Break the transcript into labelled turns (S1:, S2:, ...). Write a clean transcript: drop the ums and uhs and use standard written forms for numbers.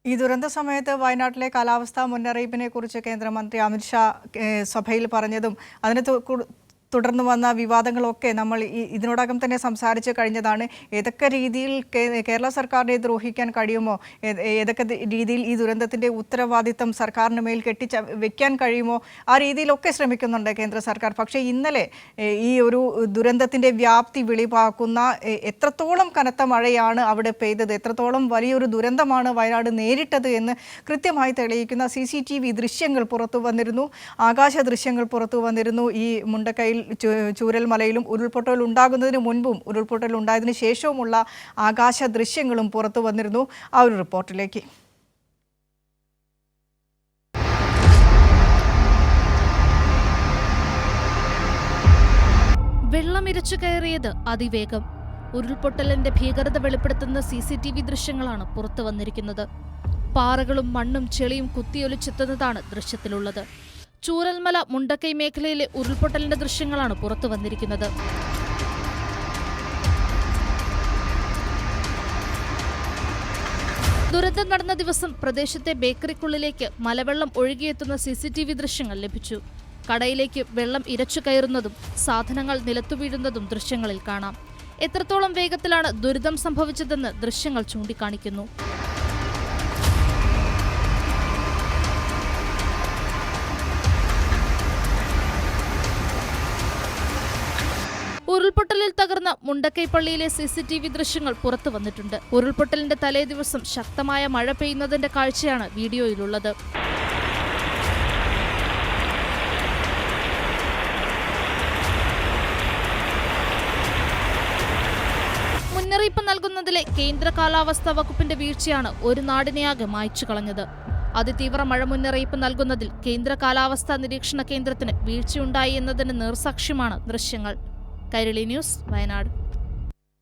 S1: ഈ ദുരന്ത സമയത്ത് വയനാട്ടിലെ കാലാവസ്ഥാ മുന്നറിയിപ്പിനെ കുറിച്ച് കേന്ദ്രമന്ത്രി അമിത്ഷാ സഭയിൽ പറഞ്ഞതും അതിനെ തുടർന്ന് വന്ന വിവാദങ്ങളൊക്കെ നമ്മൾ ഇതിനോടകം തന്നെ സംസാരിച്ച് കഴിഞ്ഞതാണ്. ഏതൊക്കെ രീതിയിൽ കേരള സർക്കാരിനെ ദ്രോഹിക്കാൻ കഴിയുമോ, ഏതൊക്കെ രീതിയിൽ ഈ ദുരന്തത്തിൻ്റെ ഉത്തരവാദിത്തം സർക്കാരിന് മേൽ വെക്കാൻ കഴിയുമോ, ആ രീതിയിലൊക്കെ ശ്രമിക്കുന്നുണ്ട് കേന്ദ്ര സർക്കാർ. പക്ഷേ ഇന്നലെ ഈ ഒരു ദുരന്തത്തിൻ്റെ വ്യാപ്തി വെളിവാക്കുന്ന എത്രത്തോളം കനത്ത മഴയാണ് അവിടെ പെയ്തത്, എത്രത്തോളം വലിയൊരു ദുരന്തമാണ് വയനാട് നേരിട്ടത് എന്ന് കൃത്യമായി തെളിയിക്കുന്ന CCTV ദൃശ്യങ്ങൾ പുറത്തു വന്നിരുന്നു. ആകാശ ദൃശ്യങ്ങൾ പുറത്തു വന്നിരുന്നു. ഈ മുണ്ടക്കയിൽ ചൂരൽമലയിലും ഉരുൾപൊട്ടൽ ഉണ്ടാകുന്നതിന് മുൻപും ഉരുൾപൊട്ടൽ ഉണ്ടായതിനു ശേഷവുമുള്ള ആകാശ ദൃശ്യങ്ങളും പുറത്തു വന്നിരുന്നു. ആ ഒരു റിപ്പോർട്ടിലേക്ക്.
S2: വെള്ളമിരച്ചു കയറിയത് അതിവേഗം. ഉരുൾപൊട്ടലിന്റെ ഭീകരത വെളിപ്പെടുത്തുന്ന CCTV ദൃശ്യങ്ങളാണ് പുറത്തു വന്നിരിക്കുന്നത്. പാറകളും മണ്ണും ചെളിയും കുത്തിയൊലിച്ചെത്തുന്നതാണ് ദൃശ്യത്തിലുള്ളത്. ചൂരൽമല മുണ്ടക്കൈ മേഖലയിലെ ഉരുൾപൊട്ടലിന്റെ ദൃശ്യങ്ങളാണ് പുറത്തു വന്നിരിക്കുന്നത്. ദുരന്തം നടന്ന ദിവസം പ്രദേശത്തെ ബേക്കറിക്കുള്ളിലേക്ക് മലവെള്ളം ഒഴുകിയെത്തുന്ന CCTV ദൃശ്യങ്ങൾ ലഭിച്ചു. കടയിലേക്ക് വെള്ളം ഇരച്ചു കയറുന്നതും സാധനങ്ങൾ നിലത്തു വീഴുന്നതും ദൃശ്യങ്ങളിൽ കാണാം. എത്രത്തോളം വേഗത്തിലാണ് ദുരിതം സംഭവിച്ചതെന്ന് ദൃശ്യങ്ങൾ ചൂണ്ടിക്കാണിക്കുന്നു. ഉരുൾപൊട്ടലിൽ തകർന്ന മുണ്ടക്കൈ പള്ളിയിലെ CCTV ദൃശ്യങ്ങൾ പുറത്തു വന്നിട്ടുണ്ട്. ഉരുൾപൊട്ടലിന്റെ തലേ ദിവസം ശക്തമായ മഴ പെയ്യുന്നതിന്റെ കാഴ്ചയാണ് വീഡിയോയിലുള്ളത്. മുന്നറിയിപ്പ് നൽകുന്നതിലെ കേന്ദ്ര കാലാവസ്ഥാ വകുപ്പിന്റെ വീഴ്ചയാണ് ഒരു നാടിനെയാകെ മായ്ച്ചു കളഞ്ഞത്. അതിതീവ്ര മഴ മുന്നറിയിപ്പ് നൽകുന്നതിൽ കേന്ദ്ര കാലാവസ്ഥാ നിരീക്ഷണ കേന്ദ്രത്തിന് വീഴ്ചയുണ്ടായി എന്നതിന് നേർസാക്ഷ്യമാണ് ദൃശ്യങ്ങൾ. കൈരളി ന്യൂസ്, വയനാട്.